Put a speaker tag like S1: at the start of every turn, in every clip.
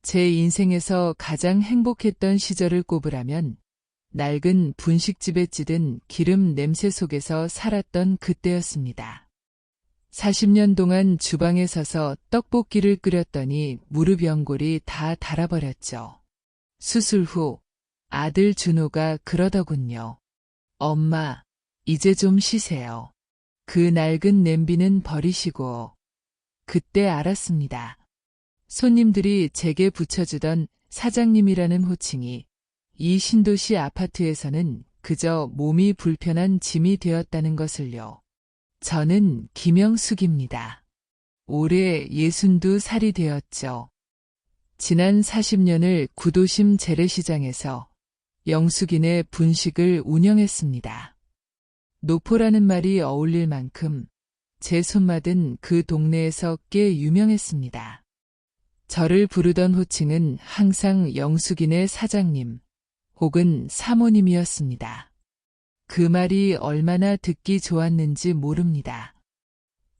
S1: 제 인생에서 가장 행복했던 시절을 꼽으라면 낡은 분식집에 찌든 기름 냄새 속에서 살았던 그때였습니다. 40년 동안 주방에 서서 떡볶이를 끓였더니 무릎 연골이 다 닳아버렸죠. 수술 후 아들 준호가 그러더군요. 엄마, 이제 좀 쉬세요. 그 낡은 냄비는 버리시고. 그때 알았습니다. 손님들이 제게 붙여주던 사장님이라는 호칭이 이 신도시 아파트에서는 그저 몸이 불편한 짐이 되었다는 것을요. 저는 김영숙입니다. 올해 62살이 되었죠. 지난 40년을 구도심 재래시장에서 영숙이네 분식을 운영했습니다. 노포라는 말이 어울릴 만큼 제 손맛은 그 동네에서 꽤 유명했습니다. 저를 부르던 호칭은 항상 영숙이네 사장님 혹은 사모님이었습니다. 그 말이 얼마나 듣기 좋았는지 모릅니다.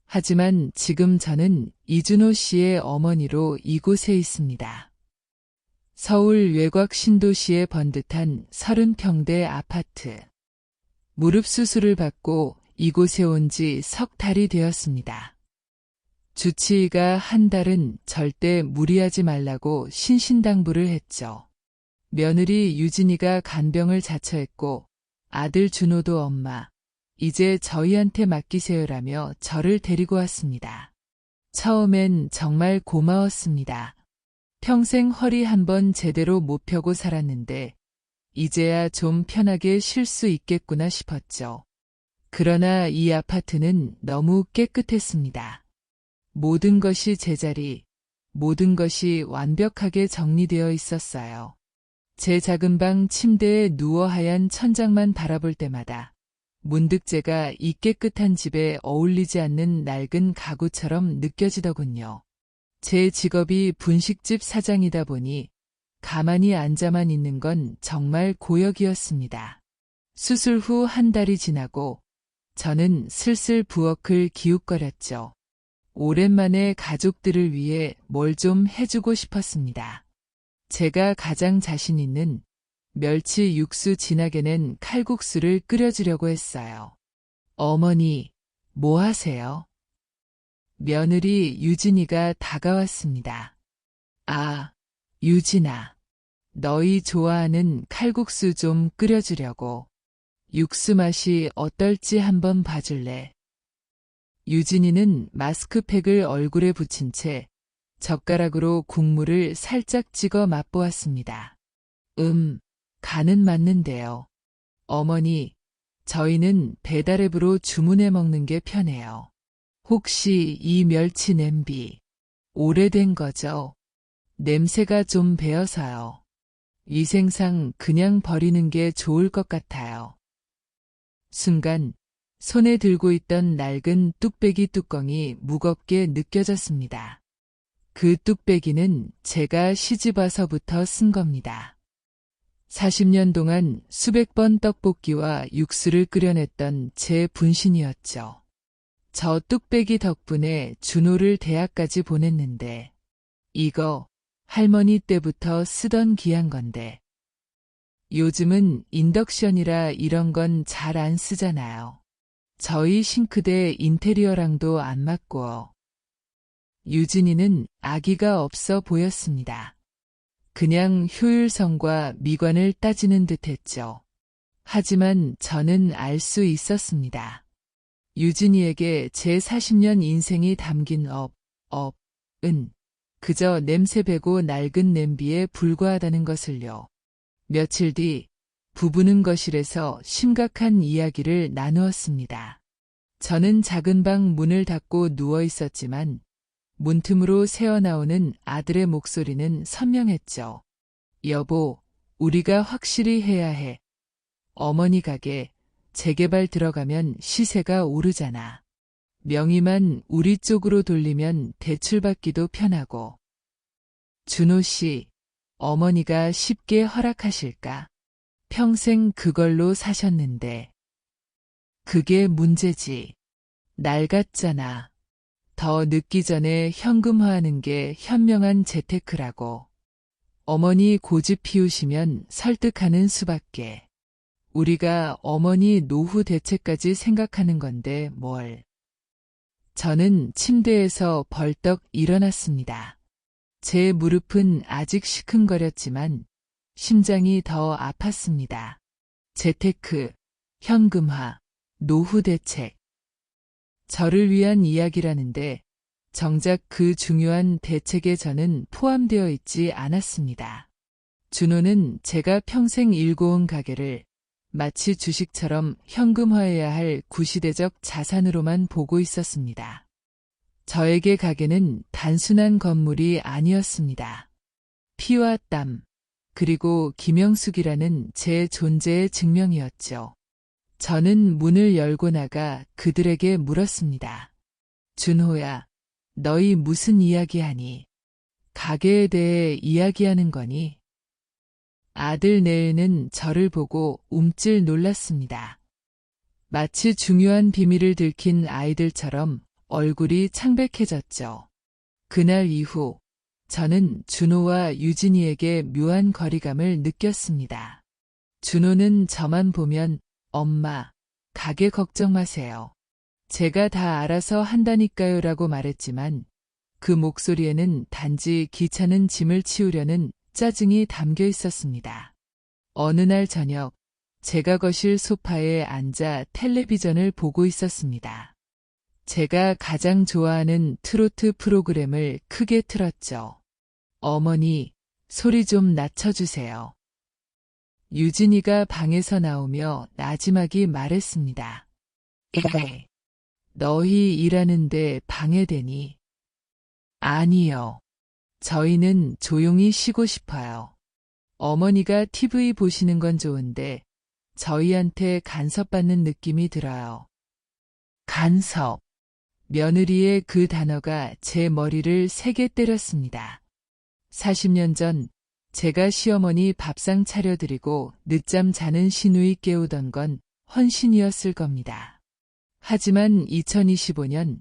S1: 하지만 지금 저는 이준호 씨의 어머니로 이곳에 있습니다. 서울 외곽 신도시에 번듯한 30평대 아파트. 무릎 수술을 받고 이곳에 온 지 석 달이 되었습니다. 주치의가 한 달은 절대 무리하지 말라고 신신당부를 했죠. 며느리 유진이가 간병을 자처했고 아들 준호도 엄마, 이제 저희한테 맡기세요라며 저를 데리고 왔습니다. 처음엔 정말 고마웠습니다. 평생 허리 한번 제대로 못 펴고 살았는데 이제야 좀 편하게 쉴 수 있겠구나 싶었죠. 그러나 이 아파트는 너무 깨끗했습니다. 모든 것이 제자리, 모든 것이 완벽하게 정리되어 있었어요. 제 작은 방 침대에 누워 하얀 천장만 바라볼 때마다 문득 제가 이 깨끗한 집에 어울리지 않는 낡은 가구처럼 느껴지더군요. 제 직업이 분식집 사장이다 보니 가만히 앉아만 있는 건 정말 고역이었습니다. 수술 후 한 달이 지나고 저는 슬슬 부엌을 기웃거렸죠. 오랜만에 가족들을 위해 뭘 좀 해주고 싶었습니다. 제가 가장 자신 있는 멸치 육수 진하게 낸 칼국수를 끓여주려고 했어요. 어머니, 뭐 하세요? 며느리 유진이가 다가왔습니다. 아, 유진아, 너희 좋아하는 칼국수 좀 끓여주려고. 육수 맛이 어떨지 한번 봐줄래? 유진이는 마스크팩을 얼굴에 붙인 채 젓가락으로 국물을 살짝 찍어 맛보았습니다. 간은 맞는데요. 어머니, 저희는 배달앱으로 주문해 먹는 게 편해요. 혹시 이 멸치 냄비 오래된 거죠? 냄새가 좀 배어서요. 위생상 그냥 버리는 게 좋을 것 같아요. 순간 손에 들고 있던 낡은 뚝배기 뚜껑이 무겁게 느껴졌습니다. 그 뚝배기는 제가 시집와서부터 쓴 겁니다. 40년 동안 수백 번 떡볶이와 육수를 끓여냈던 제 분신이었죠. 저 뚝배기 덕분에 준호를 대학까지 보냈는데 이거 할머니 때부터 쓰던 귀한 건데 요즘은 인덕션이라 이런 건 잘 안 쓰잖아요. 저희 싱크대 인테리어랑도 안 맞고. 유진이는 아기가 없어 보였습니다. 그냥 효율성과 미관을 따지는 듯했죠. 하지만 저는 알 수 있었습니다. 유진이에게 제 40년 인생이 담긴 은 그저 냄새 배고 낡은 냄비에 불과하다는 것을요. 며칠 뒤 부부는 거실에서 심각한 이야기를 나누었습니다. 저는 작은 방 문을 닫고 누워 있었지만 문틈으로 새어나오는 아들의 목소리는 선명했죠. 여보, 우리가 확실히 해야 해. 어머니 가게 재개발 들어가면 시세가 오르잖아. 명의만 우리 쪽으로 돌리면 대출받기도 편하고. 준호 씨, 어머니가 쉽게 허락하실까? 평생 그걸로 사셨는데. 그게 문제지. 낡았잖아. 더 늦기 전에 현금화하는 게 현명한 재테크라고. 어머니 고집 피우시면 설득하는 수밖에. 우리가 어머니 노후 대책까지 생각하는 건데 뭘. 저는 침대에서 벌떡 일어났습니다. 제 무릎은 아직 시큰거렸지만 심장이 더 아팠습니다. 재테크, 현금화, 노후 대책. 저를 위한 이야기라는데 정작 그 중요한 대책에 저는 포함되어 있지 않았습니다. 준호는 제가 평생 일궈온 가게를 마치 주식처럼 현금화해야 할 구시대적 자산으로만 보고 있었습니다. 저에게 가게는 단순한 건물이 아니었습니다. 피와 땀, 그리고 김영숙이라는 제 존재의 증명이었죠. 저는 문을 열고 나가 그들에게 물었습니다. 준호야, 너희 무슨 이야기하니? 가게에 대해 이야기하는 거니? 아들 내외는 저를 보고 움찔 놀랐습니다. 마치 중요한 비밀을 들킨 아이들처럼 얼굴이 창백해졌죠. 그날 이후 저는 준호와 유진이에게 묘한 거리감을 느꼈습니다. 준호는 저만 보면 엄마, 가게 걱정 마세요. 제가 다 알아서 한다니까요 라고 말했지만 그 목소리에는 단지 귀찮은 짐을 치우려는 짜증이 담겨 있었습니다. 어느 날 저녁, 제가 거실 소파에 앉아 텔레비전을 보고 있었습니다. 제가 가장 좋아하는 트로트 프로그램을 크게 틀었죠. 어머니, 소리 좀 낮춰주세요. 유진이가 방에서 나오며 나지막이 말했습니다. 에이, 너희 일하는데 방해되니? 아니요. 저희는 조용히 쉬고 싶어요. 어머니가 TV 보시는 건 좋은데 저희한테 간섭받는 느낌이 들어요. 간섭. 며느리의 그 단어가 제 머리를 세게 때렸습니다. 40년 전 제가 시어머니 밥상 차려드리고 늦잠 자는 시누이 깨우던 건 헌신이었을 겁니다. 하지만 2025년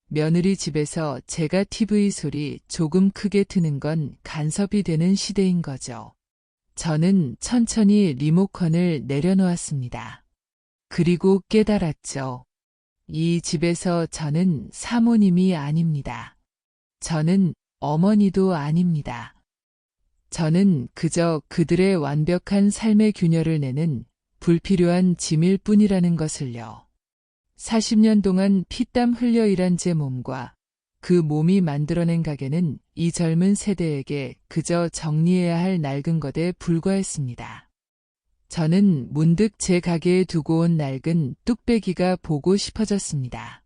S1: 며느리 집에서 제가 TV 소리 조금 크게 트는 건 간섭이 되는 시대인 거죠. 저는 천천히 리모컨을 내려놓았습니다. 그리고 깨달았죠. 이 집에서 저는 사모님이 아닙니다. 저는 어머니도 아닙니다. 저는 그저 그들의 완벽한 삶의 균열을 내는 불필요한 짐일 뿐이라는 것을요. 40년 동안 피땀 흘려 일한 제 몸과 그 몸이 만들어낸 가게는 이 젊은 세대에게 그저 정리해야 할 낡은 것에 불과했습니다. 저는 문득 제 가게에 두고 온 낡은 뚝배기가 보고 싶어졌습니다.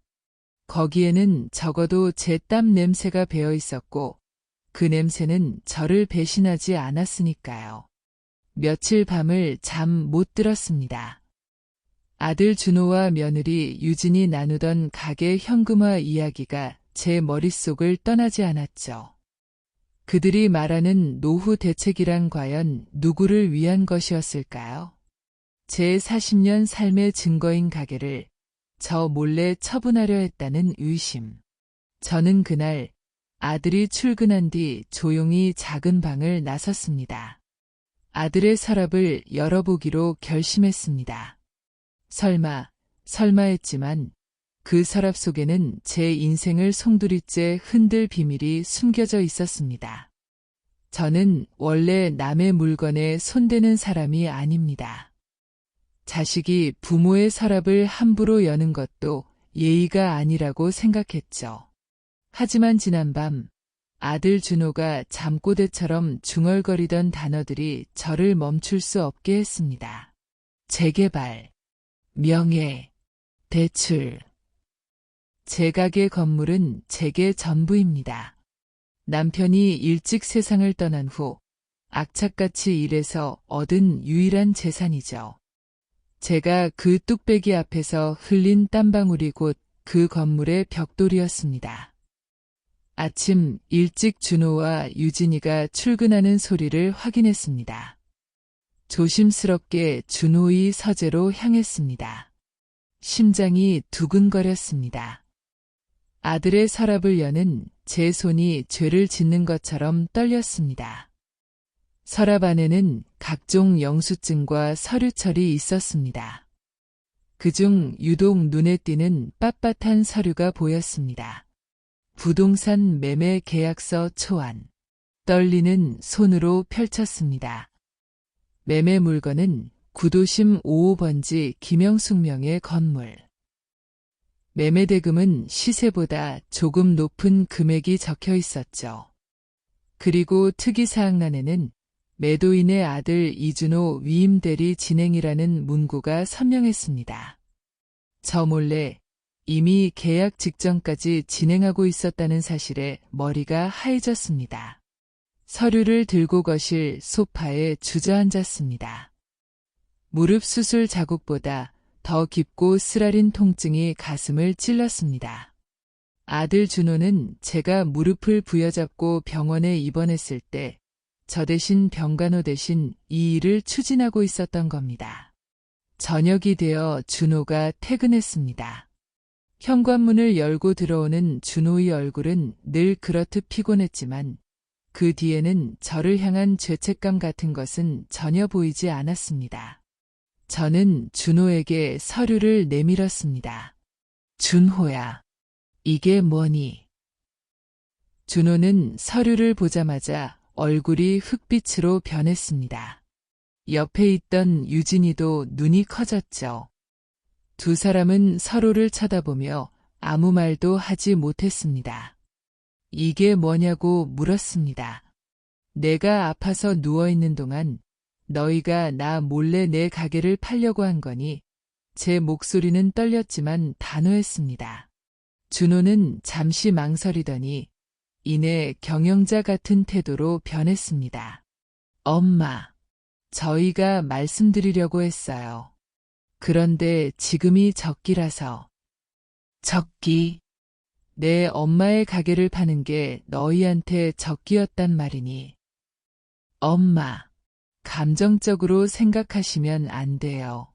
S1: 거기에는 적어도 제 땀 냄새가 배어 있었고 그 냄새는 저를 배신하지 않았으니까요. 며칠 밤을 잠 못 들었습니다. 아들 준호와 며느리 유진이 나누던 가게 현금화 이야기가 제 머릿속을 떠나지 않았죠. 그들이 말하는 노후 대책이란 과연 누구를 위한 것이었을까요? 제 40년 삶의 증거인 가게를 저 몰래 처분하려 했다는 의심. 저는 그날 아들이 출근한 뒤 조용히 작은 방을 나섰습니다. 아들의 서랍을 열어보기로 결심했습니다. 설마 했지만 그 서랍 속에는 제 인생을 송두리째 흔들 비밀이 숨겨져 있었습니다. 저는 원래 남의 물건에 손대는 사람이 아닙니다. 자식이 부모의 서랍을 함부로 여는 것도 예의가 아니라고 생각했죠. 하지만 지난밤 아들 준호가 잠꼬대처럼 중얼거리던 단어들이 저를 멈출 수 없게 했습니다. 재개발, 명예, 대출. 제 가게 건물은 제게 전부입니다. 남편이 일찍 세상을 떠난 후 악착같이 일해서 얻은 유일한 재산이죠. 제가 그 뚝배기 앞에서 흘린 땀방울이 곧 그 건물의 벽돌이었습니다. 아침 일찍 준호와 유진이가 출근하는 소리를 확인했습니다. 조심스럽게 준호의 서재로 향했습니다. 심장이 두근거렸습니다. 아들의 서랍을 여는 제 손이 죄를 짓는 것처럼 떨렸습니다. 서랍 안에는 각종 영수증과 서류철이 있었습니다. 그중 유독 눈에 띄는 빳빳한 서류가 보였습니다. 부동산 매매 계약서 초안. 떨리는 손으로 펼쳤습니다. 매매 물건은 구도심 5호번지 김영숙 명의 건물. 매매 대금은 시세보다 조금 높은 금액이 적혀 있었죠. 그리고 특이사항란에는 매도인의 아들 이준호 위임 대리 진행이라는 문구가 선명했습니다. 저 몰래 이미 계약 직전까지 진행하고 있었다는 사실에 머리가 하얘졌습니다. 서류를 들고 거실 소파에 주저앉았습니다. 무릎 수술 자국보다 더 깊고 쓰라린 통증이 가슴을 찔렀습니다. 아들 준호는 제가 무릎을 부여잡고 병원에 입원했을 때 저 대신 병간호 대신 이 일을 추진하고 있었던 겁니다. 저녁이 되어 준호가 퇴근했습니다. 현관문을 열고 들어오는 준호의 얼굴은 늘 그렇듯 피곤했지만 그 뒤에는 저를 향한 죄책감 같은 것은 전혀 보이지 않았습니다. 저는 준호에게 서류를 내밀었습니다. 준호야, 이게 뭐니? 준호는 서류를 보자마자 얼굴이 흑빛으로 변했습니다. 옆에 있던 유진이도 눈이 커졌죠. 두 사람은 서로를 쳐다보며 아무 말도 하지 못했습니다. 이게 뭐냐고 물었습니다. 내가 아파서 누워있는 동안 너희가 나 몰래 내 가게를 팔려고 한 거니? 제 목소리는 떨렸지만 단호했습니다. 준호는 잠시 망설이더니 이내 경영자 같은 태도로 변했습니다. 엄마, 저희가 말씀드리려고 했어요. 그런데 지금이 적기라서. 적기? 내 엄마의 가게를 파는 게 너희한테 적기였단 말이니. 엄마, 감정적으로 생각하시면 안 돼요.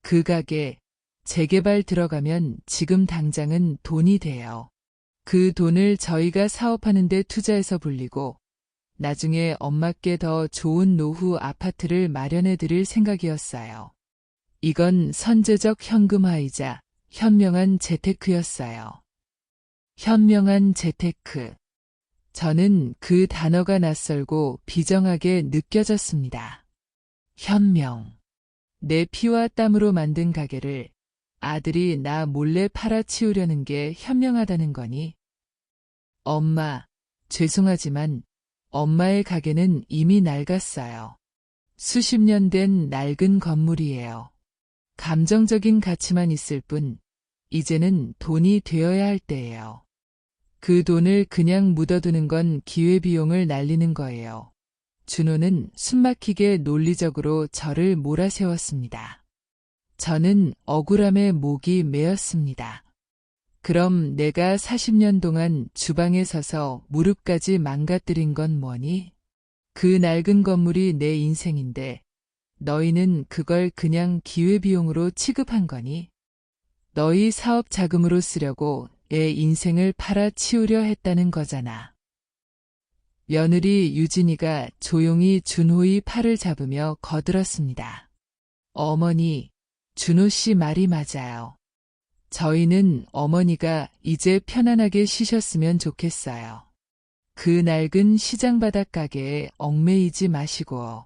S1: 그 가게 재개발 들어가면 지금 당장은 돈이 돼요. 그 돈을 저희가 사업하는 데 투자해서 불리고 나중에 엄마께 더 좋은 노후 아파트를 마련해 드릴 생각이었어요. 이건 선제적 현금화이자 현명한 재테크였어요. 현명한 재테크. 저는 그 단어가 낯설고 비정하게 느껴졌습니다. 현명. 내 피와 땀으로 만든 가게를 아들이 나 몰래 팔아치우려는 게 현명하다는 거니? 엄마, 죄송하지만 엄마의 가게는 이미 낡았어요. 수십 년 된 낡은 건물이에요. 감정적인 가치만 있을 뿐 이제는 돈이 되어야 할 때예요. 그 돈을 그냥 묻어두는 건 기회비용을 날리는 거예요. 준호는 숨막히게 논리적으로 저를 몰아세웠습니다. 저는 억울함에 목이 메었습니다. 그럼 내가 40년 동안 주방에 서서 무릎까지 망가뜨린 건 뭐니? 그 낡은 건물이 내 인생인데 너희는 그걸 그냥 기회비용으로 취급한 거니? 너희 사업 자금으로 쓰려고 애 인생을 팔아치우려 했다는 거잖아. 며느리 유진이가 조용히 준호의 팔을 잡으며 거들었습니다. 어머니, 준호 씨 말이 맞아요. 저희는 어머니가 이제 편안하게 쉬셨으면 좋겠어요. 그 낡은 시장바닥 가게에 얽매이지 마시고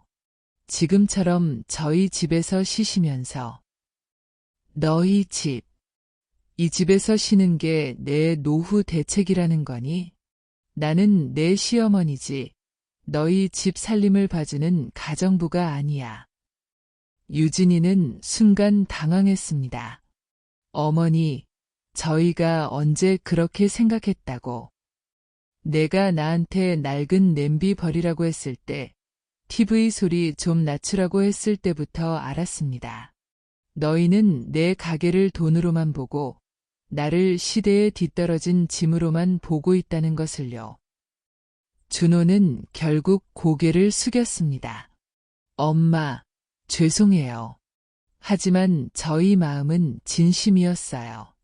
S1: 지금처럼 저희 집에서 쉬시면서 너희 집, 이 집에서 쉬는 게 내 노후 대책이라는 거니? 나는 내 시어머니지 너희 집 살림을 봐주는 가정부가 아니야. 유진이는 순간 당황했습니다. 어머니, 저희가 언제 그렇게 생각했다고. 내가 나한테 낡은 냄비 버리라고 했을 때, TV 소리 좀 낮추라고 했을 때부터 알았습니다. 너희는 내 가게를 돈으로만 보고 나를 시대에 뒤떨어진 짐으로만 보고 있다는 것을요. 준호는 결국 고개를 숙였습니다. 엄마, 죄송해요. 하지만 저희 마음은 진심이었어요.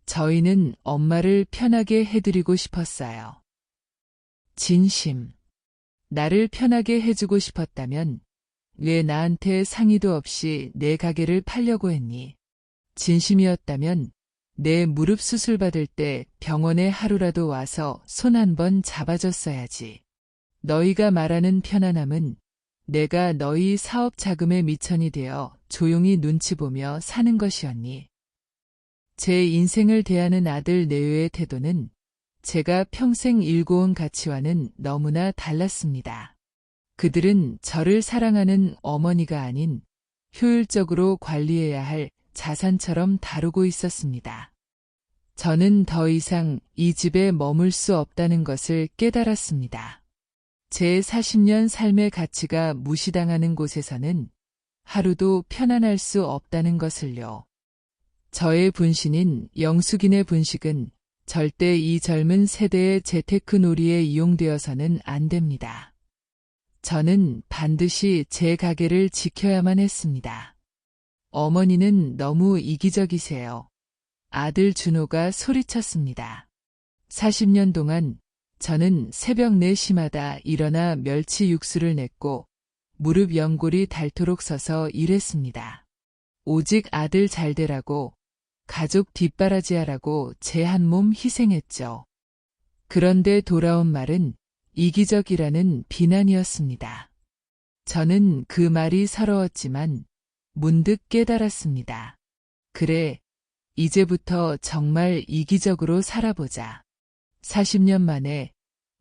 S1: 저희는 엄마를 편하게 해드리고 싶었어요. 진심. 나를 편하게 해주고 싶었다면 왜 나한테 상의도 없이 내 가게를 팔려고 했니? 진심이었다면 내 무릎 수술 받을 때 병원에 하루라도 와서 손 한 번 잡아줬어야지. 너희가 말하는 편안함은 내가 너희 사업 자금의 미천이 되어 조용히 눈치 보며 사는 것이었니? 제 인생을 대하는 아들 내외의 태도는 제가 평생 일궈온 가치와는 너무나 달랐습니다. 그들은 저를 사랑하는 어머니가 아닌 효율적으로 관리해야 할 자산처럼 다루고 있었습니다. 저는 더 이상 이 집에 머물 수 없다는 것을 깨달았습니다. 제 40년 삶의 가치가 무시당하는 곳에서는 하루도 편안할 수 없다는 것을요. 저의 분신인 영숙인의 분식은 절대 이 젊은 세대의 재테크 놀이에 이용되어서는 안 됩니다. 저는 반드시 제 가게를 지켜야만 했습니다. 어머니는 너무 이기적이세요. 아들 준호가 소리쳤습니다. 40년 동안 저는 새벽 4시마다 일어나 멸치 육수를 냈고 무릎 연골이 닳도록 서서 일했습니다. 오직 아들 잘 되라고, 가족 뒷바라지하라고 제 한 몸 희생했죠. 그런데 돌아온 말은 이기적이라는 비난이었습니다. 저는 그 말이 서러웠지만 문득 깨달았습니다. 그래, 이제부터 정말 이기적으로 살아보자. 40년 만에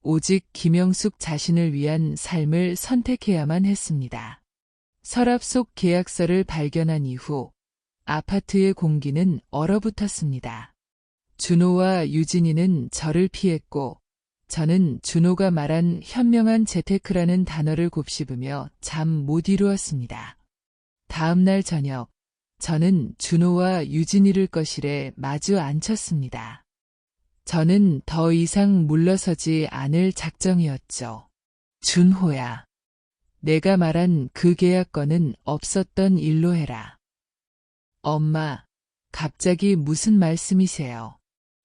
S1: 오직 김영숙 자신을 위한 삶을 선택해야만 했습니다. 서랍 속 계약서를 발견한 이후 아파트의 공기는 얼어붙었습니다. 준호와 유진이는 저를 피했고 저는 준호가 말한 현명한 재테크라는 단어를 곱씹으며 잠 못 이루었습니다. 다음 날 저녁, 저는 준호와 유진이를 거실에 마주 앉혔습니다. 저는 더 이상 물러서지 않을 작정이었죠. 준호야, 내가 말한 그 계약건은 없었던 일로 해라. 엄마, 갑자기 무슨 말씀이세요?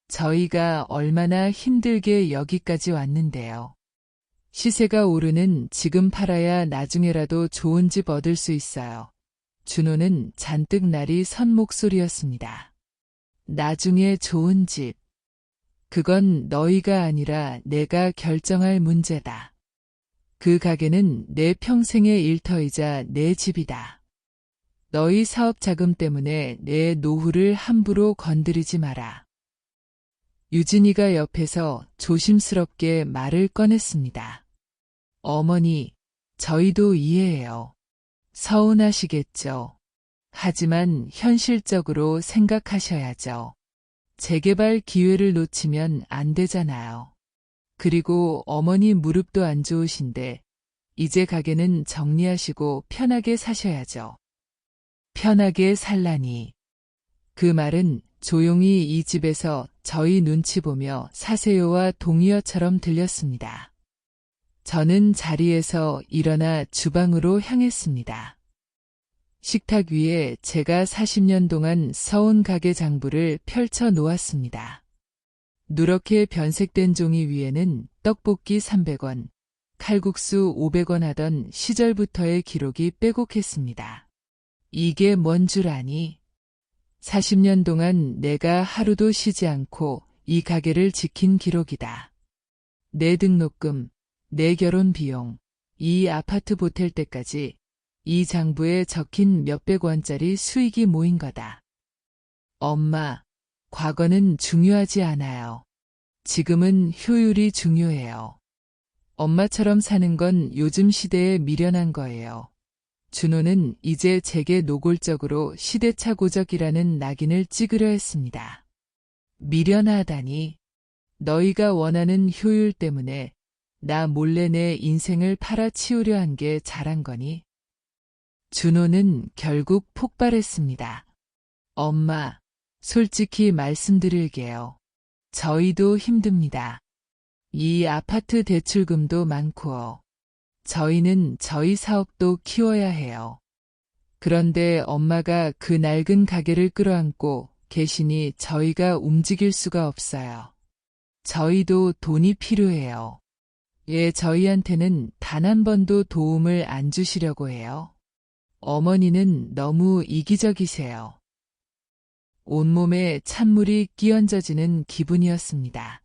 S1: 저희가 얼마나 힘들게 여기까지 왔는데요. 시세가 오르는 지금 팔아야 나중에라도 좋은 집 얻을 수 있어요. 준호는 잔뜩 날이 선 목소리였습니다. 나중에 좋은 집. 그건 너희가 아니라 내가 결정할 문제다. 그 가게는 내 평생의 일터이자 내 집이다. 너희 사업 자금 때문에 내 노후를 함부로 건드리지 마라. 유진이가 옆에서 조심스럽게 말을 꺼냈습니다. 어머니, 저희도 이해해요. 서운하시겠죠. 하지만 현실적으로 생각하셔야죠. 재개발 기회를 놓치면 안 되잖아요. 그리고 어머니 무릎도 안 좋으신데 이제 가게는 정리하시고 편하게 사셔야죠. 편하게 살라니. 그 말은 조용히 이 집에서 저희 눈치 보며 사세요와 동의어처럼 들렸습니다. 저는 자리에서 일어나 주방으로 향했습니다. 식탁 위에 제가 40년 동안 서온 가게 장부를 펼쳐 놓았습니다. 누렇게 변색된 종이 위에는 떡볶이 300원, 칼국수 500원 하던 시절부터의 기록이 빼곡했습니다. 이게 뭔 줄 아니? 40년 동안 내가 하루도 쉬지 않고 이 가게를 지킨 기록이다. 내 등록금, 내 결혼 비용, 이 아파트 보탤 때까지 이 장부에 적힌 몇백 원짜리 수익이 모인 거다. 엄마, 과거는 중요하지 않아요. 지금은 효율이 중요해요. 엄마처럼 사는 건 요즘 시대에 미련한 거예요. 준호는 이제 제게 노골적으로 시대착오적이라는 낙인을 찍으려 했습니다. 미련하다니. 너희가 원하는 효율 때문에 나 몰래 내 인생을 팔아치우려 한 게 잘한 거니? 준호는 결국 폭발했습니다. 엄마, 솔직히 말씀드릴게요. 저희도 힘듭니다. 이 아파트 대출금도 많고 저희는 저희 사업도 키워야 해요. 그런데 엄마가 그 낡은 가게를 끌어안고 계시니 저희가 움직일 수가 없어요. 저희도 돈이 필요해요. 왜 저희한테는 단 한 번도 도움을 안 주시려고 해요? 어머니는 너무 이기적이세요. 온몸에 찬물이 끼얹어지는 기분이었습니다.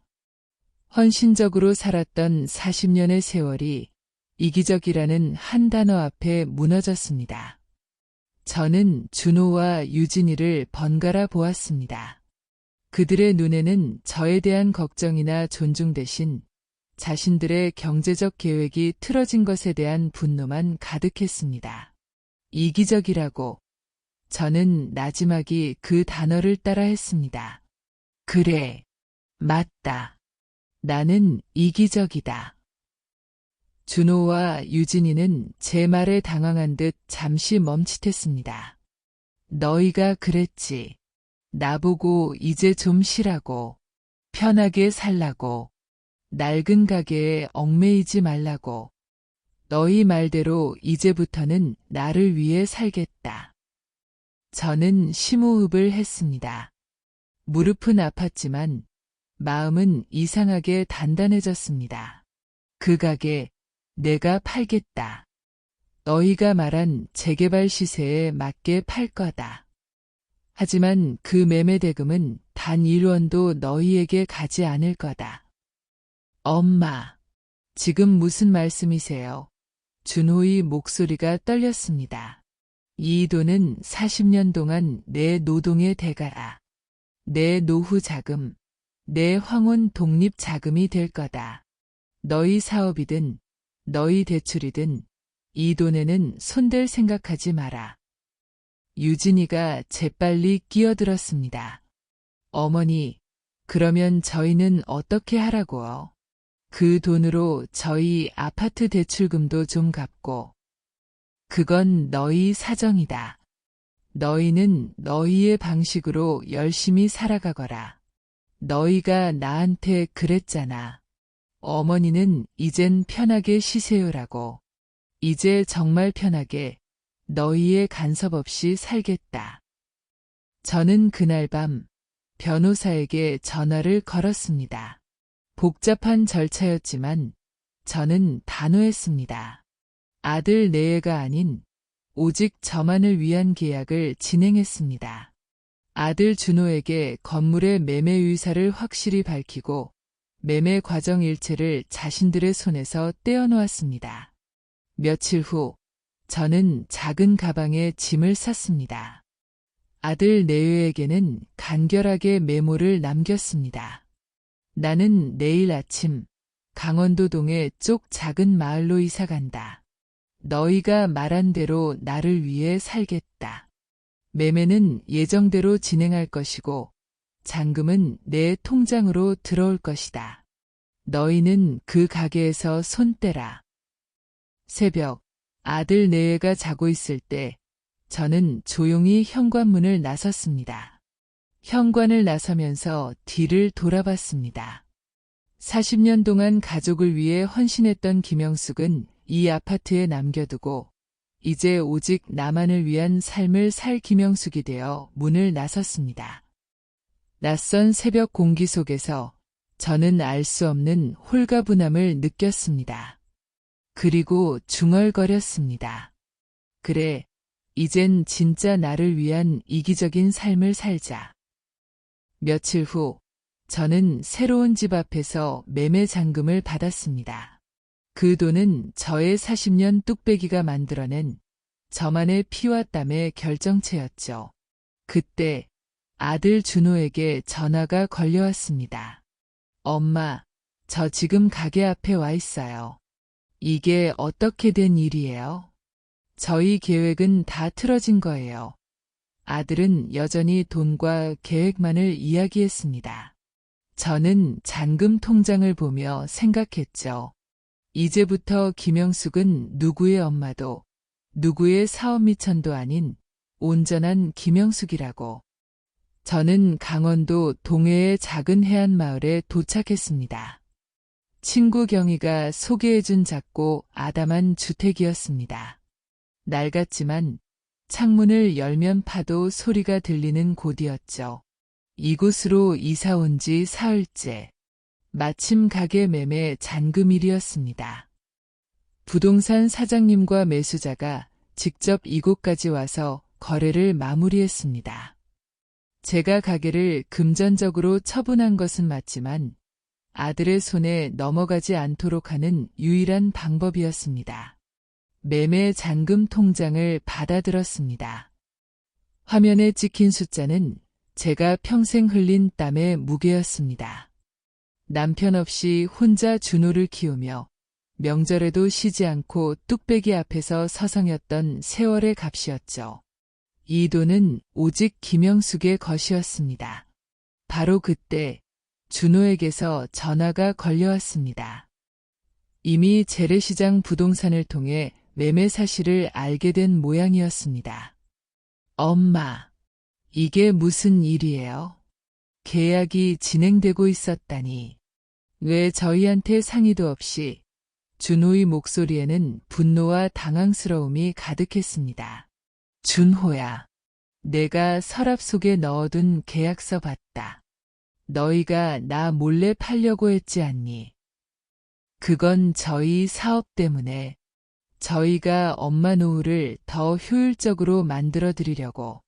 S1: 헌신적으로 살았던 40년의 세월이 이기적이라는 한 단어 앞에 무너졌습니다. 저는 준호와 유진이를 번갈아 보았습니다. 그들의 눈에는 저에 대한 걱정이나 존중 대신 자신들의 경제적 계획이 틀어진 것에 대한 분노만 가득했습니다. 이기적이라고. 저는 나지막이 그 단어를 따라 했습니다. 그래, 맞다. 나는 이기적이다. 준호와 유진이는 제 말에 당황한 듯 잠시 멈칫했습니다. 너희가 그랬지. 나보고 이제 좀 쉬라고. 편하게 살라고. 낡은 가게에 얽매이지 말라고. 너희 말대로 이제부터는 나를 위해 살겠다. 저는 심호흡을 했습니다. 무릎은 아팠지만 마음은 이상하게 단단해졌습니다. 그 가게 내가 팔겠다. 너희가 말한 재개발 시세에 맞게 팔 거다. 하지만 그 매매 대금은 단 1원도 너희에게 가지 않을 거다. 엄마, 지금 무슨 말씀이세요? 준호의 목소리가 떨렸습니다. 이 돈은 40년 동안 내 노동의 대가라. 내 노후 자금, 내 황혼 독립 자금이 될 거다. 너희 사업이든 너희 대출이든 이 돈에는 손댈 생각하지 마라. 유진이가 재빨리 끼어들었습니다. 어머니, 그러면 저희는 어떻게 하라고요? 그 돈으로 저희 아파트 대출금도 좀 갚고. 그건 너희 사정이다. 너희는 너희의 방식으로 열심히 살아가거라. 너희가 나한테 그랬잖아. 어머니는 이젠 편하게 쉬세요라고. 이제 정말 편하게 너희의 간섭 없이 살겠다. 저는 그날 밤 변호사에게 전화를 걸었습니다. 복잡한 절차였지만 저는 단호했습니다. 아들 내외가 아닌 오직 저만을 위한 계약을 진행했습니다. 아들 준호에게 건물의 매매 의사를 확실히 밝히고 매매 과정 일체를 자신들의 손에서 떼어놓았습니다. 며칠 후 저는 작은 가방에 짐을 쌌습니다. 아들 내외에게는 간결하게 메모를 남겼습니다. 나는 내일 아침 강원도동의 쪽 작은 마을로 이사간다. 너희가 말한 대로 나를 위해 살겠다. 매매는 예정대로 진행할 것이고 잔금은 내 통장으로 들어올 것이다. 너희는 그 가게에서 손 떼라. 새벽 아들 내외가 자고 있을 때 저는 조용히 현관문을 나섰습니다. 현관을 나서면서 뒤를 돌아봤습니다. 40년 동안 가족을 위해 헌신했던 김영숙은 이 아파트에 남겨두고 이제 오직 나만을 위한 삶을 살 김영숙이 되어 문을 나섰습니다. 낯선 새벽 공기 속에서 저는 알 수 없는 홀가분함을 느꼈습니다. 그리고 중얼거렸습니다. 그래, 이젠 진짜 나를 위한 이기적인 삶을 살자. 며칠 후 저는 새로운 집 앞에서 매매 잔금을 받았습니다. 그 돈은 저의 40년 뚝배기가 만들어낸 저만의 피와 땀의 결정체였죠. 그때 아들 준호에게 전화가 걸려왔습니다. 엄마, 저 지금 가게 앞에 와 있어요. 이게 어떻게 된 일이에요? 저희 계획은 다 틀어진 거예요. 아들은 여전히 돈과 계획만을 이야기했습니다. 저는 잔금 통장을 보며 생각했죠. 이제부터 김영숙은 누구의 엄마도 누구의 사업 미천도 아닌 온전한 김영숙이라고. 저는 강원도 동해의 작은 해안 마을에 도착했습니다. 친구 경희가 소개해준 작고 아담한 주택이었습니다. 낡았지만 창문을 열면 파도 소리가 들리는 곳이었죠. 이곳으로 이사 온 지 사흘째. 마침 가게 매매 잔금일이었습니다. 부동산 사장님과 매수자가 직접 이곳까지 와서 거래를 마무리했습니다. 제가 가게를 금전적으로 처분한 것은 맞지만 아들의 손에 넘어가지 않도록 하는 유일한 방법이었습니다. 매매 잔금 통장을 받아들었습니다. 화면에 찍힌 숫자는 제가 평생 흘린 땀의 무게였습니다. 남편 없이 혼자 준호를 키우며 명절에도 쉬지 않고 뚝배기 앞에서 서성였던 세월의 값이었죠. 이 돈은 오직 김영숙의 것이었습니다. 바로 그때 준호에게서 전화가 걸려왔습니다. 이미 재래시장 부동산을 통해 매매 사실을 알게 된 모양이었습니다. 엄마, 이게 무슨 일이에요? 계약이 진행되고 있었다니. 왜 저희한테 상의도 없이? 준호의 목소리에는 분노와 당황스러움이 가득했습니다. 준호야, 내가 서랍 속에 넣어둔 계약서 봤다. 너희가 나 몰래 팔려고 했지 않니? 그건 저희 사업 때문에 저희가 엄마 노후를 더 효율적으로 만들어 드리려고.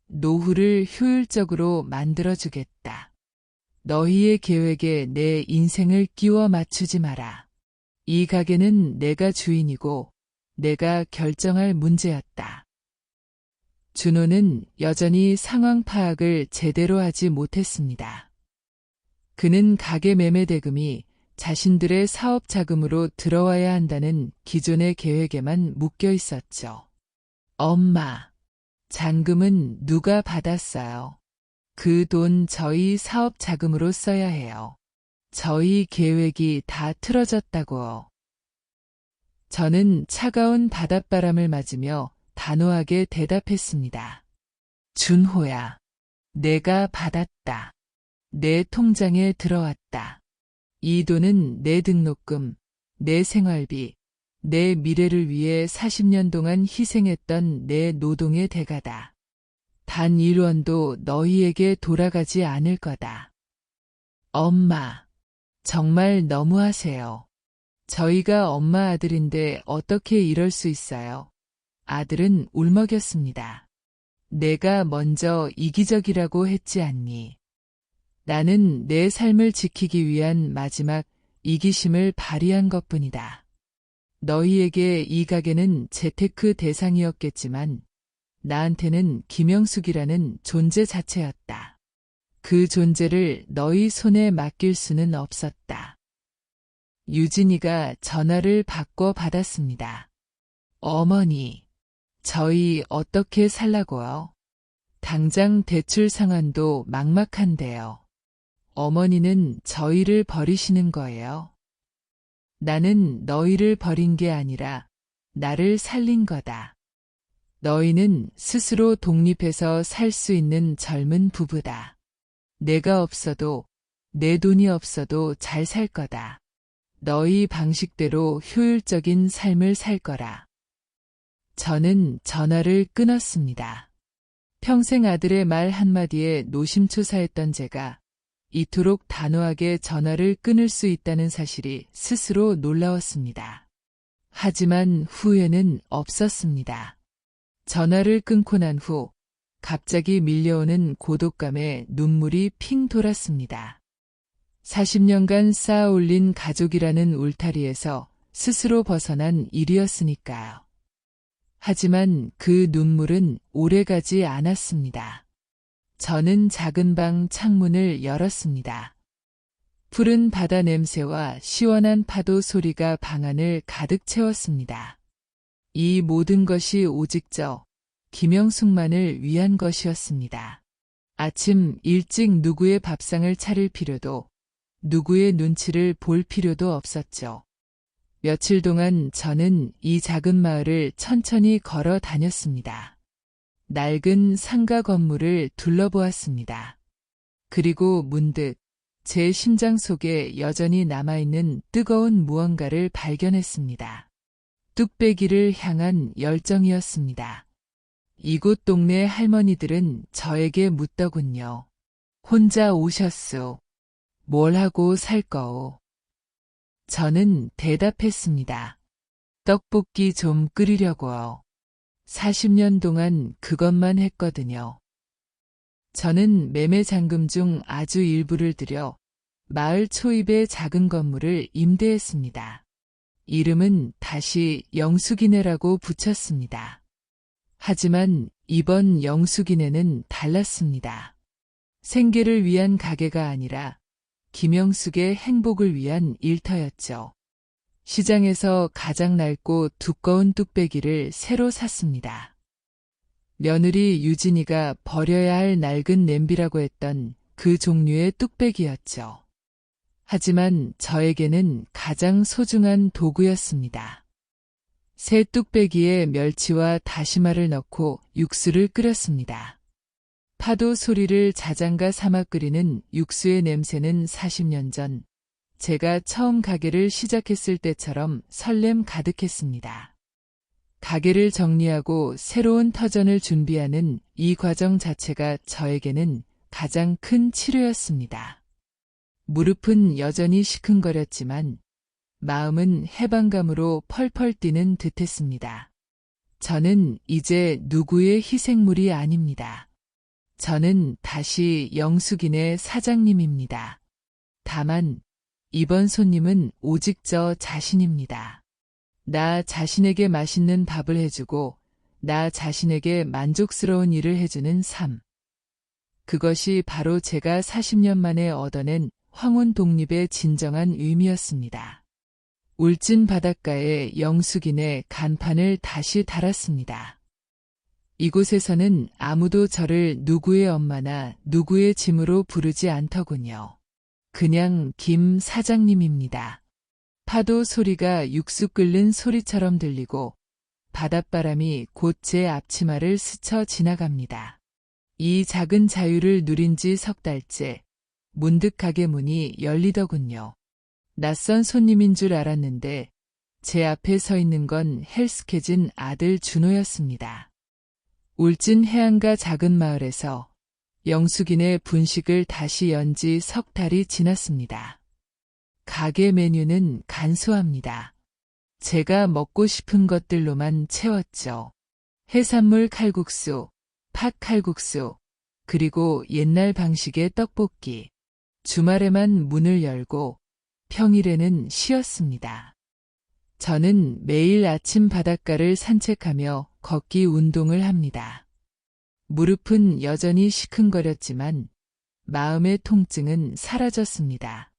S1: 노후를 효율적으로 만들어주겠다. 너희의 계획에 내 인생을 끼워 맞추지 마라. 이 가게는 내가 주인이고 내가 결정할 문제였다. 준호는 여전히 상황 파악을 제대로 하지 못했습니다. 그는 가게 매매 대금이 자신들의 사업 자금으로 들어와야 한다는 기존의 계획에만 묶여 있었죠. 엄마, 잔금은 누가 받았어요? 그 돈 저희 사업 자금으로 써야 해요. 저희 계획이 다 틀어졌다고요. 저는 차가운 바닷바람을 맞으며 단호하게 대답했습니다. 준호야, 내가 받았다. 내 통장에 들어왔다. 이 돈은 내 등록금, 내 생활비, 내 미래를 위해 40년 동안 희생했던 내 노동의 대가다. 단 1원도 너희에게 돌아가지 않을 거다. 엄마, 정말 너무하세요. 저희가 엄마 아들인데 어떻게 이럴 수 있어요? 아들은 울먹였습니다. 내가 먼저 이기적이라고 했지 않니? 나는 내 삶을 지키기 위한 마지막 이기심을 발휘한 것뿐이다. 너희에게 이 가게는 재테크 대상이었겠지만 나한테는 김영숙이라는 존재 자체였다. 그 존재를 너희 손에 맡길 수는 없었다. 유진이가 전화를 바꿔 받았습니다. 어머니, 저희 어떻게 살라고요? 당장 대출 상환도 막막한데요. 어머니는 저희를 버리시는 거예요. 나는 너희를 버린 게 아니라 나를 살린 거다. 너희는 스스로 독립해서 살 수 있는 젊은 부부다. 내가 없어도 내 돈이 없어도 잘 살 거다. 너희 방식대로 효율적인 삶을 살 거라. 저는 전화를 끊었습니다. 평생 아들의 말 한마디에 노심초사했던 제가 이토록 단호하게 전화를 끊을 수 있다는 사실이 스스로 놀라웠습니다. 하지만 후회는 없었습니다. 전화를 끊고 난 후 갑자기 밀려오는 고독감에 눈물이 핑 돌았습니다. 40년간 쌓아 올린 가족이라는 울타리에서 스스로 벗어난 일이었으니까요. 하지만 그 눈물은 오래가지 않았습니다. 저는 작은 방 창문을 열었습니다. 푸른 바다 냄새와 시원한 파도 소리가 방 안을 가득 채웠습니다. 이 모든 것이 오직 저 김영숙만을 위한 것이었습니다. 아침 일찍 누구의 밥상을 차릴 필요도 누구의 눈치를 볼 필요도 없었죠. 며칠 동안 저는 이 작은 마을을 천천히 걸어 다녔습니다. 낡은 상가 건물을 둘러보았습니다. 그리고 문득 제 심장 속에 여전히 남아있는 뜨거운 무언가를 발견했습니다. 뚝배기를 향한 열정이었습니다. 이곳 동네 할머니들은 저에게 묻더군요. 혼자 오셨소. 뭘 하고 살 거오? 저는 대답했습니다. 떡볶이 좀 끓이려고요. 40년 동안 그것만 했거든요. 저는 매매 잔금 중 아주 일부를 들여 마을 초입의 작은 건물을 임대했습니다. 이름은 다시 영숙이네라고 붙였습니다. 하지만 이번 영숙이네는 달랐습니다. 생계를 위한 가게가 아니라 김영숙의 행복을 위한 일터였죠. 시장에서 가장 낡고 두꺼운 뚝배기를 새로 샀습니다. 며느리 유진이가 버려야 할 낡은 냄비라고 했던 그 종류의 뚝배기였죠. 하지만 저에게는 가장 소중한 도구였습니다. 새 뚝배기에 멸치와 다시마를 넣고 육수를 끓였습니다. 파도 소리를 자장가 삼아 끓이는 육수의 냄새는 40년 전 제가 처음 가게를 시작했을 때처럼 설렘 가득했습니다. 가게를 정리하고 새로운 터전을 준비하는 이 과정 자체가 저에게는 가장 큰 치료였습니다. 무릎은 여전히 시큰거렸지만 마음은 해방감으로 펄펄 뛰는 듯했습니다. 저는 이제 누구의 희생물이 아닙니다. 저는 다시 영숙이네 사장님입니다. 다만 이번 손님은 오직 저 자신입니다. 나 자신에게 맛있는 밥을 해주고 나 자신에게 만족스러운 일을 해주는 삶. 그것이 바로 제가 40년 만에 얻어낸 황혼 독립의 진정한 의미였습니다. 울진 바닷가에 영숙이네 간판을 다시 달았습니다. 이곳에서는 아무도 저를 누구의 엄마나 누구의 짐으로 부르지 않더군요. 그냥 김 사장님입니다. 파도 소리가 육수 끓는 소리처럼 들리고 바닷바람이 곧 제 앞치마를 스쳐 지나갑니다. 이 작은 자유를 누린 지 석 달째 문득 가게 문이 열리더군요. 낯선 손님인 줄 알았는데 제 앞에 서 있는 건 헬스케진 아들 준호였습니다. 울진 해안가 작은 마을에서 영숙이네 분식을 다시 연 지 석 달이 지났습니다. 가게 메뉴는 간소합니다. 제가 먹고 싶은 것들로만 채웠죠. 해산물 칼국수, 팥 칼국수, 그리고 옛날 방식의 떡볶이. 주말에만 문을 열고 평일에는 쉬었습니다. 저는 매일 아침 바닷가를 산책하며 걷기 운동을 합니다. 무릎은 여전히 시큰거렸지만 마음의 통증은 사라졌습니다.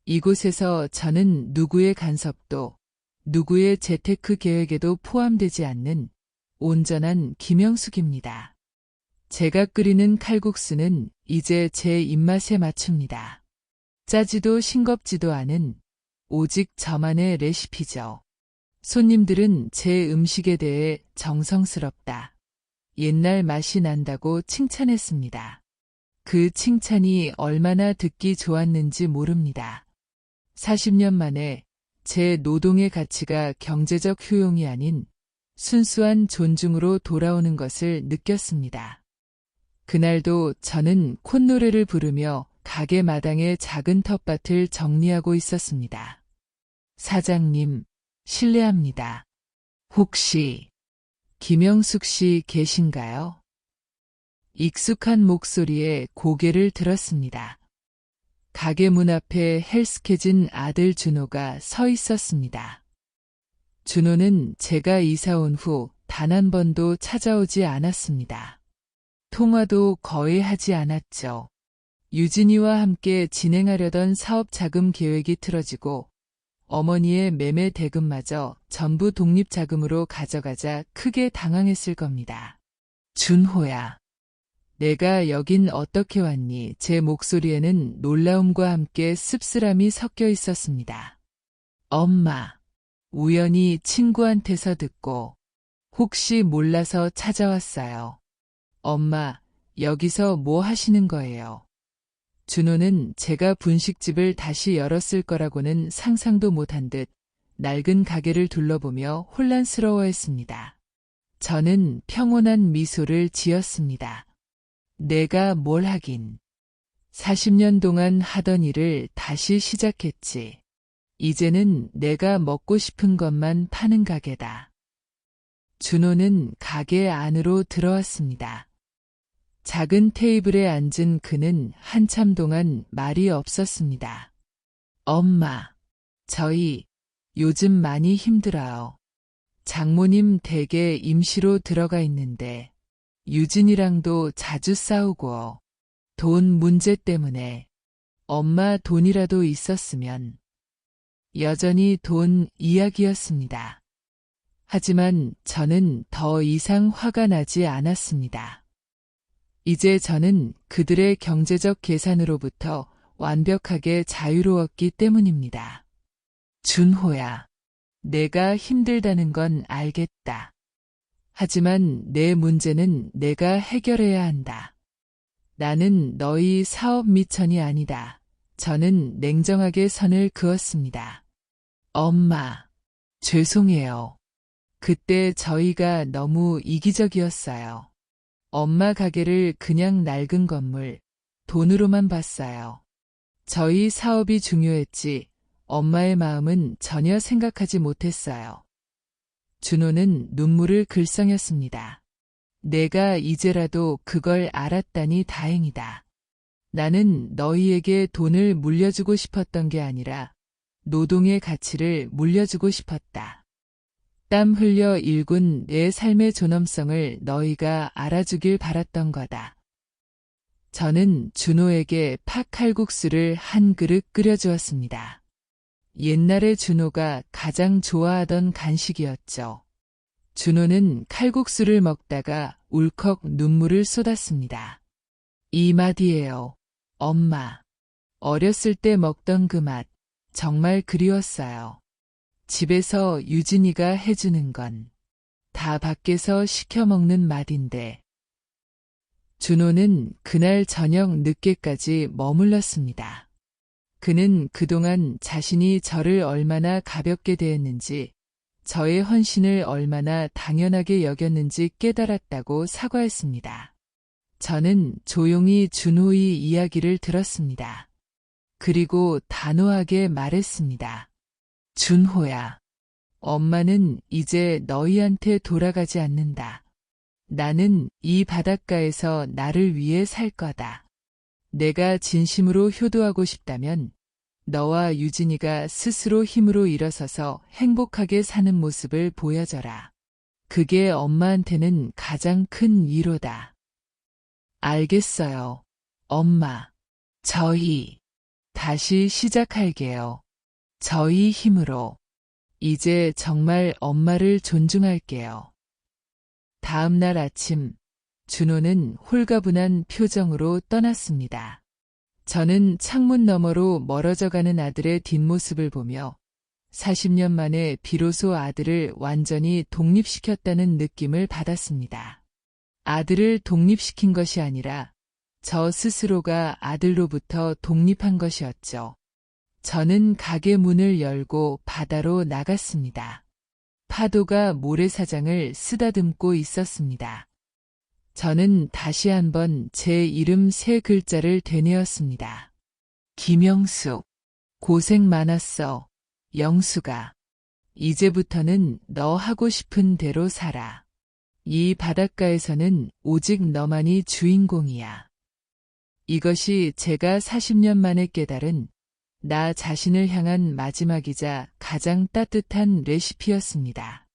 S1: 이곳에서 저는 누구의 간섭도, 누구의 재테크 계획에도 포함되지 않는 온전한 김영숙입니다. 제가 끓이는 칼국수는 이제 제 입맛에 맞춥니다. 짜지도 싱겁지도 않은 오직 저만의 레시피죠. 손님들은 제 음식에 대해 정성스럽다, 옛날 맛이 난다고 칭찬했습니다. 그 칭찬이 얼마나 듣기 좋았는지 모릅니다. 40년 만에 제 노동의 가치가 경제적 효용이 아닌 순수한 존중으로 돌아오는 것을 느꼈습니다. 그날도 저는 콧노래를 부르며 가게 마당의 작은 텃밭을 정리하고 있었습니다. 사장님, 실례합니다. 혹시 김영숙 씨 계신가요? 익숙한 목소리에 고개를 들었습니다. 가게 문 앞에 헬스케진 아들 준호가 서 있었습니다. 준호는 제가 이사 온 후 단 한 번도 찾아오지 않았습니다. 통화도 거의 하지 않았죠. 유진이와 함께 진행하려던 사업 자금 계획이 틀어지고 어머니의 매매 대금마저 전부 독립 자금으로 가져가자 크게 당황했을 겁니다. 준호야. 내가 여긴 어떻게 왔니? 제 목소리에는 놀라움과 함께 씁쓸함이 섞여 있었습니다. 엄마. 우연히 친구한테서 듣고 혹시 몰라서 찾아왔어요. 엄마, 여기서 뭐 하시는 거예요? 준호는 제가 분식집을 다시 열었을 거라고는 상상도 못한 듯 낡은 가게를 둘러보며 혼란스러워했습니다. 저는 평온한 미소를 지었습니다. 내가 뭘 하긴. 40년 동안 하던 일을 다시 시작했지. 이제는 내가 먹고 싶은 것만 파는 가게다. 준호는 가게 안으로 들어왔습니다. 작은 테이블에 앉은 그는 한참 동안 말이 없었습니다. 엄마, 저희 요즘 많이 힘들어요. 장모님 댁에 임시로 들어가 있는데 유진이랑도 자주 싸우고 돈 문제 때문에 엄마 돈이라도 있었으면 여전히 돈 이야기였습니다. 하지만 저는 더 이상 화가 나지 않았습니다. 이제 저는 그들의 경제적 계산으로부터 완벽하게 자유로웠기 때문입니다. 준호야, 내가 힘들다는 건 알겠다. 하지만 내 문제는 내가 해결해야 한다. 나는 너희 사업 미천이 아니다. 저는 냉정하게 선을 그었습니다. 엄마, 죄송해요. 그때 저희가 너무 이기적이었어요. 엄마 가게를 그냥 낡은 건물, 돈으로만 봤어요. 저희 사업이 중요했지 엄마의 마음은 전혀 생각하지 못했어요. 준호는 눈물을 글썽였습니다. 내가 이제라도 그걸 알았다니 다행이다. 나는 너희에게 돈을 물려주고 싶었던 게 아니라 노동의 가치를 물려주고 싶었다. 땀 흘려 일군 내 삶의 존엄성을 너희가 알아주길 바랐던 거다. 저는 준호에게 팥칼국수를 한 그릇 끓여주었습니다. 옛날에 준호가 가장 좋아하던 간식이었죠. 준호는 칼국수를 먹다가 울컥 눈물을 쏟았습니다. 이 맛이에요, 엄마. 어렸을 때 먹던 그 맛, 정말 그리웠어요. 집에서 유진이가 해주는 건 다 밖에서 시켜 먹는 맛인데. 준호는 그날 저녁 늦게까지 머물렀습니다. 그는 그동안 자신이 저를 얼마나 가볍게 대했는지, 저의 헌신을 얼마나 당연하게 여겼는지 깨달았다고 사과했습니다. 저는 조용히 준호의 이야기를 들었습니다. 그리고 단호하게 말했습니다. 준호야, 엄마는 이제 너희한테 돌아가지 않는다. 나는 이 바닷가에서 나를 위해 살 거다. 내가 진심으로 효도하고 싶다면 너와 유진이가 스스로 힘으로 일어서서 행복하게 사는 모습을 보여줘라. 그게 엄마한테는 가장 큰 위로다. 알겠어요, 엄마. 저희 다시 시작할게요. 저희 힘으로. 이제 정말 엄마를 존중할게요. 다음 날 아침, 준호는 홀가분한 표정으로 떠났습니다. 저는 창문 너머로 멀어져가는 아들의 뒷모습을 보며 40년 만에 비로소 아들을 완전히 독립시켰다는 느낌을 받았습니다. 아들을 독립시킨 것이 아니라 저 스스로가 아들로부터 독립한 것이었죠. 저는 가게 문을 열고 바다로 나갔습니다. 파도가 모래사장을 쓰다듬고 있었습니다. 저는 다시 한번 제 이름 3글자를 되뇌었습니다. 김영숙. 고생 많았어, 영숙아. 이제부터는 너 하고 싶은 대로 살아. 이 바닷가에서는 오직 너만이 주인공이야. 이것이 제가 40년 만에 깨달은 나 자신을 향한 마지막이자 가장 따뜻한 레시피였습니다.